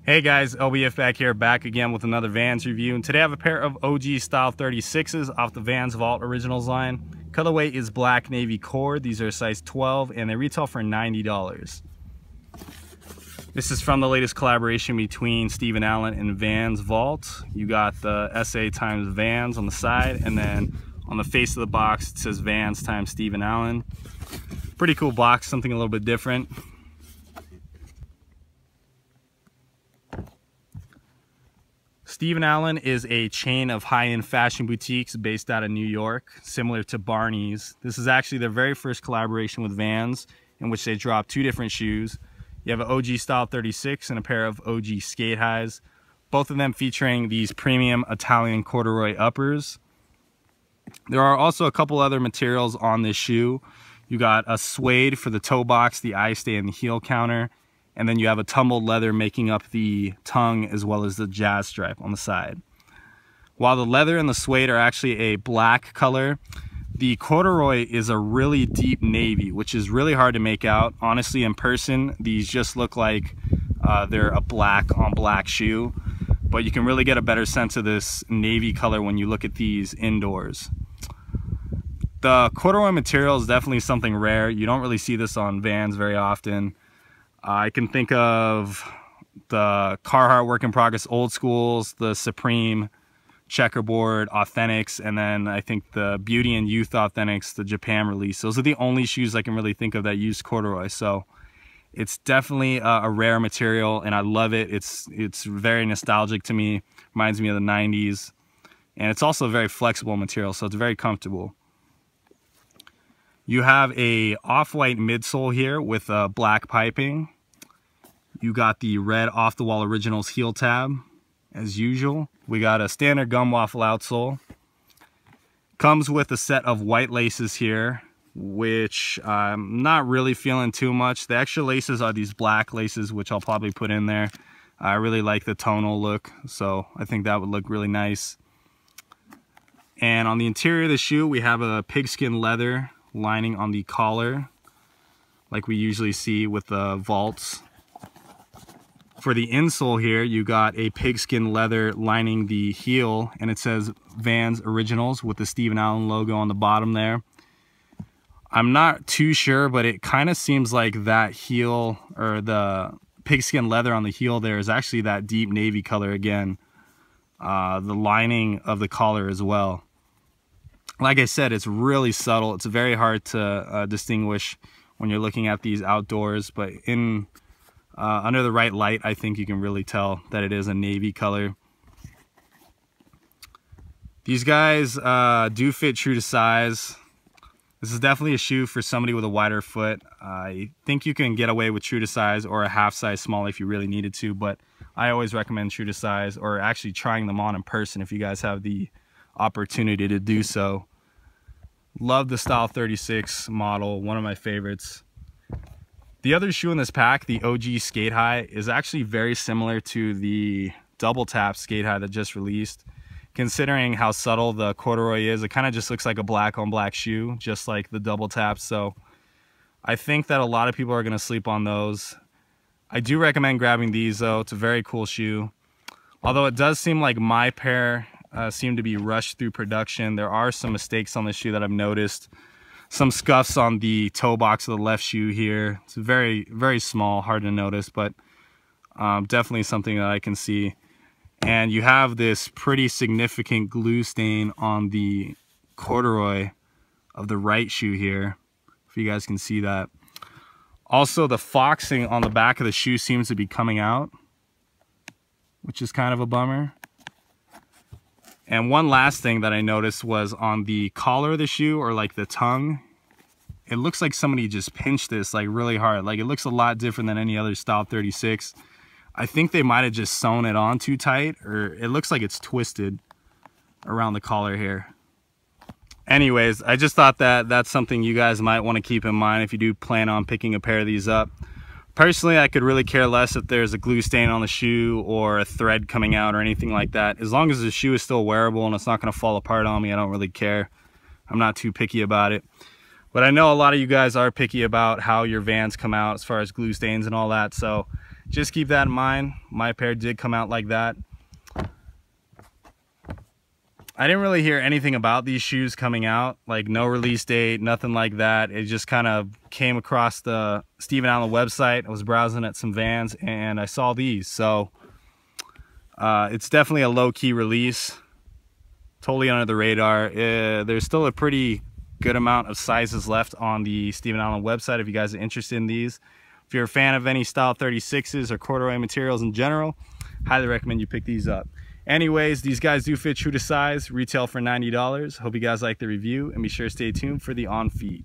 Hey guys, LBF back again with another Vans review, and today I have a pair of OG style 36s off the Vans Vault Originals line. Colorway is black navy cord. These are size 12 and they retail for $90. This is from the latest collaboration between Steven Allen and Vans Vault. You got the SA times Vans on the side, and then on the face of the box it says Vans times Steven Allen. Pretty cool box, something a little bit different. Steven Allen is a chain of high-end fashion boutiques based out of New York, similar to Barney's. This is actually their very first collaboration with Vans, in which they dropped two different shoes. You have an OG style 36 and a pair of OG skate highs, both of them featuring these premium Italian corduroy uppers. There are also a couple other materials on this shoe. You got a suede for the toe box, the eye stay, and the heel counter. And then you have a tumbled leather making up the tongue as well as the jazz stripe on the side. While the leather and the suede are actually a black color, the corduroy is a really deep navy, which is really hard to make out. Honestly, in person, these just look like they're a black on black shoe, but you can really get a better sense of this navy color when you look at these indoors. The corduroy material is definitely something rare. You don't really see this on Vans very often. I can think of the Carhartt Work in Progress Old Schools, the Supreme Checkerboard Authentics, and then I think the Beauty and Youth Authentics, the Japan release. Those are the only shoes I can really think of that use corduroy. So it's definitely a rare material, and I love it. It's very nostalgic to me. Reminds me of the 90s. And it's also a very flexible material, so it's very comfortable. You have a off-white midsole here with black piping. You got the red off-the-wall Originals heel tab, as usual. We got a standard gum waffle outsole. Comes with a set of white laces here, which I'm not really feeling too much. The extra laces are these black laces, which I'll probably put in there. I really like the tonal look, so I think that would look really nice. And on the interior of the shoe, we have a pigskin leather lining on the collar, like we usually see with the Vaults. For the insole here, you got a pigskin leather lining the heel, and it says Vans Originals with the Steven Allen logo on the bottom there. I'm not too sure, but it kind of seems like that heel, or the pigskin leather on the heel there, is actually that deep navy color again. The lining of the collar as well. Like I said, it's really subtle. It's very hard to distinguish when you're looking at these outdoors, but in under the right light, I think you can really tell that it is a navy color. These guys do fit true to size. This is definitely a shoe for somebody with a wider foot. I think you can get away with true to size or a half size small if you really needed to, but I always recommend true to size, or actually trying them on in person if you guys have the opportunity to do so. Love the style 36 model, one of my favorites. The other shoe in this pack, the OG skate high, is actually very similar to the double tap skate high that just released. Considering how subtle the corduroy is, it kind of just looks like a black on black shoe, just like the double tap. So I think that a lot of people are going to sleep on those. I do recommend grabbing these though. It's a very cool shoe. Although it does seem like my pair seem to be rushed through production. There are some mistakes on the shoe that I've noticed. Some scuffs on the toe box of the left shoe here. It's very, very small, hard to notice, but definitely something that I can see. And you have this pretty significant glue stain on the corduroy of the right shoe here, if you guys can see that. Also, the foxing on the back of the shoe seems to be coming out, which is kind of a bummer. And one last thing that I noticed was on the collar of the shoe, or like the tongue, it looks like somebody just pinched this like really hard. Like, it looks a lot different than any other style 36. I think they might have just sewn it on too tight, or it looks like it's twisted around the collar here. Anyways, I just thought that that's something you guys might want to keep in mind if you do plan on picking a pair of these up. Personally, I could really care less if there's a glue stain on the shoe or a thread coming out or anything like that. As long as the shoe is still wearable and it's not going to fall apart on me, I don't really care. I'm not too picky about it. But I know a lot of you guys are picky about how your Vans come out as far as glue stains and all that. So just keep that in mind. My pair did come out like that. I didn't really hear anything about these shoes coming out, like no release date, nothing like that. It just kind of came across the Stephen Allen website. I was browsing at some Vans and I saw these. So it's definitely a low-key release, totally under the radar. There's still a pretty good amount of sizes left on the Stephen Allen website if you guys are interested in these. If you're a fan of any Style 36s or corduroy materials in general, highly recommend you pick these up. Anyways, these guys do fit true to size, retail for $90. Hope you guys like the review, and be sure to stay tuned for the on feed.